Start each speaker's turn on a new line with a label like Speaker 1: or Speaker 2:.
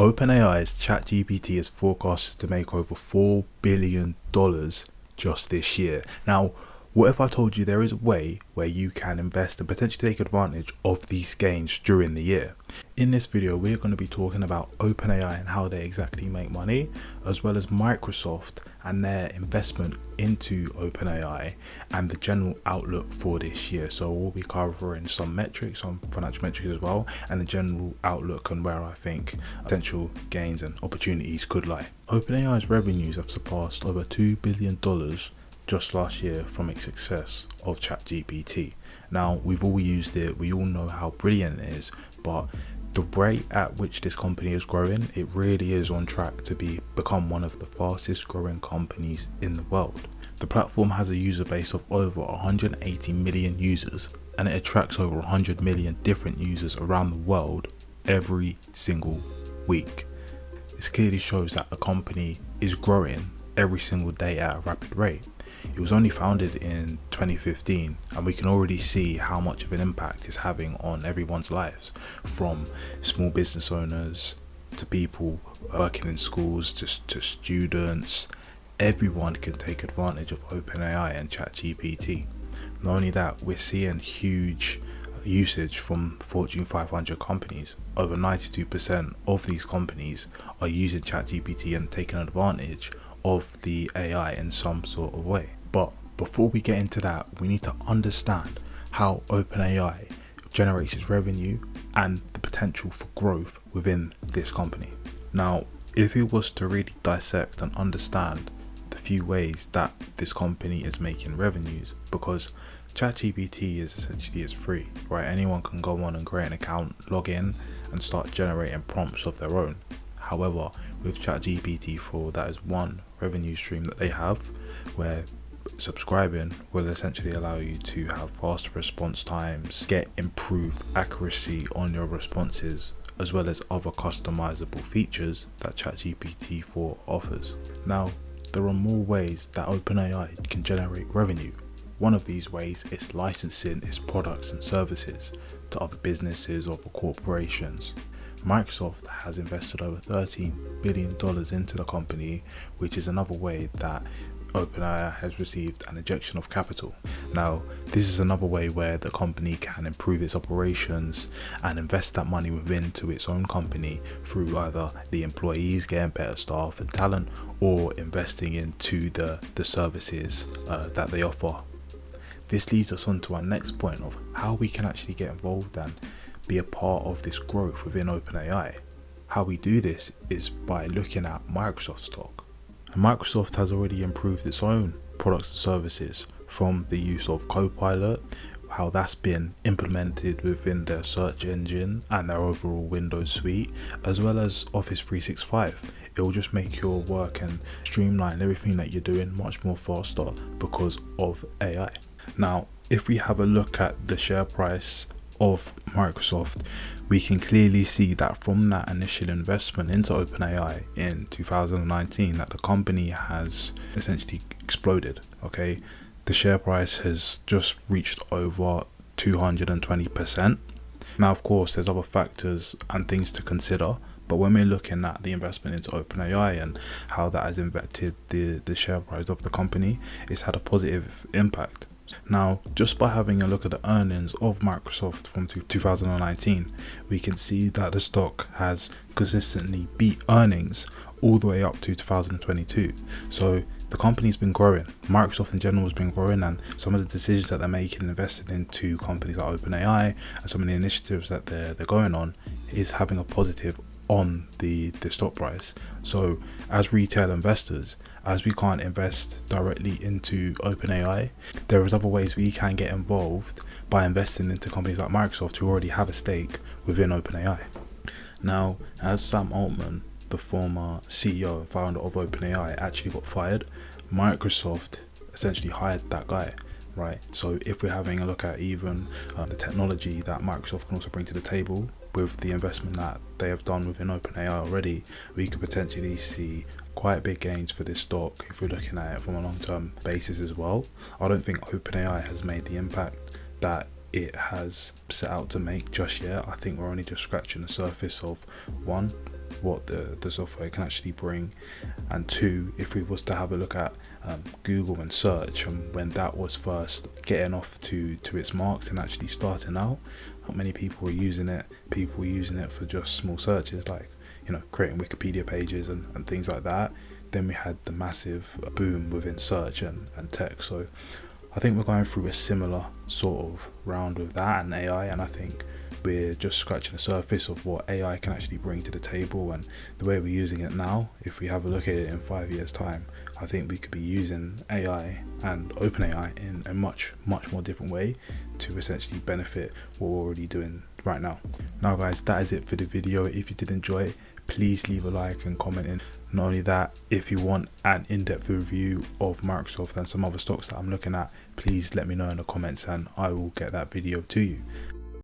Speaker 1: OpenAI's ChatGPT is forecasted to make over $4 billion just this year. Now, what if I told you there is a way where you can invest and potentially take advantage of these gains during the year? In this video, we're going to be talking about OpenAI and how they exactly make money, as well as Microsoft and their investment into OpenAI and the general outlook for this year. So we'll be covering some metrics, some financial metrics as well, and the general outlook and where I think potential gains and opportunities could lie. OpenAI's revenues have surpassed over $2 billion just last year from its success of ChatGPT. Now, we've all used it, we all know how brilliant it is, but the rate at which this company is growing, it really is on track to become one of the fastest growing companies in the world. The platform has a user base of over 180 million users, and it attracts over 100 million different users around the world every single week. This clearly shows that the company is growing every single day at a rapid rate. It was only founded in 2015, and we can already see how much of an impact it's having on everyone's lives, from small business owners to people working in schools to students. Everyone can take advantage of OpenAI and ChatGPT. Not only that, we're seeing huge usage from Fortune 500 companies. Over 92% of these companies are using ChatGPT and taking advantage of the AI in some sort of way. But before we get into that, we need to understand how OpenAI generates its revenue and the potential for growth within this company. Now, if it was to really dissect and understand the few ways that this company is making revenues, because ChatGPT is essentially free, right? Anyone can go on and create an account, log in and start generating prompts of their own. However, with ChatGPT 4, that is one revenue stream that they have, where subscribing will essentially allow you to have faster response times, get improved accuracy on your responses, as well as other customizable features that ChatGPT 4 offers. Now, there are more ways that OpenAI can generate revenue. One of these ways is licensing its products and services to other businesses or corporations. Microsoft has invested over $13 billion into the company, which is another way that OpenAI has received an injection of capital. Now, this is another way where the company can improve its operations and invest that money into its own company through either the employees getting better staff and talent, or investing into the services that they offer. This leads us on to our next point of how we can actually get involved and be a part of this growth within OpenAI. How we do this is by looking at Microsoft stock. And Microsoft has already improved its own products and services, from the use of Copilot, how that's been implemented within their search engine and their overall Windows suite, as well as Office 365. It will just make your work and streamline everything that you're doing much more faster because of AI. Now, if we have a look at the share price of Microsoft, we can clearly see that from that initial investment into OpenAI in 2019, that the company has essentially exploded. Okay, the share price has just reached over 220%. Now, of course, there's other factors and things to consider, but when we're looking at the investment into OpenAI and how that has impacted the share price of the company, it's had a positive impact. Now, just by having a look at the earnings of Microsoft from 2019, we can see that the stock has consistently beat earnings all the way up to 2022. So the company's been growing. Microsoft in general has been growing, and some of the decisions that they're making, invested into companies like OpenAI and some of the initiatives that they're going on, is having a positive on the stock price. So as retail investors, as we can't invest directly into OpenAI, there is other ways we can get involved by investing into companies like Microsoft, who already have a stake within OpenAI. Now, as Sam Altman, the former CEO and founder of OpenAI, actually got fired, Microsoft essentially hired that guy, right? So if we're having a look at even the technology that Microsoft can also bring to the table with the investment that they have done within OpenAI already, we could potentially see quite big gains for this stock if we're looking at it from a long-term basis as well. I don't think OpenAI has made the impact that it has set out to make just yet. I think we're only just scratching the surface of one, what the software can actually bring. And two, if we was to have a look at Google and search, and when that was first getting off to its marks and actually starting out, not many people were using it. People were using it for just small searches, like, you know, creating Wikipedia pages and things like that. Then we had the massive boom within search and text. So I think we're going through a similar sort of round with that and AI, and I think we're just scratching the surface of what AI can actually bring to the table. And the way we're using it now, if we have a look at it in 5 years time, I think we could be using AI and OpenAI in a much more different way to essentially benefit what we're already doing right now. Now guys, that is it for the video. If you did enjoy it, please leave a like and comment in. Not only that, if you want an in-depth review of Microsoft and some other stocks that I'm looking at, please let me know in the comments and I will get that video to you.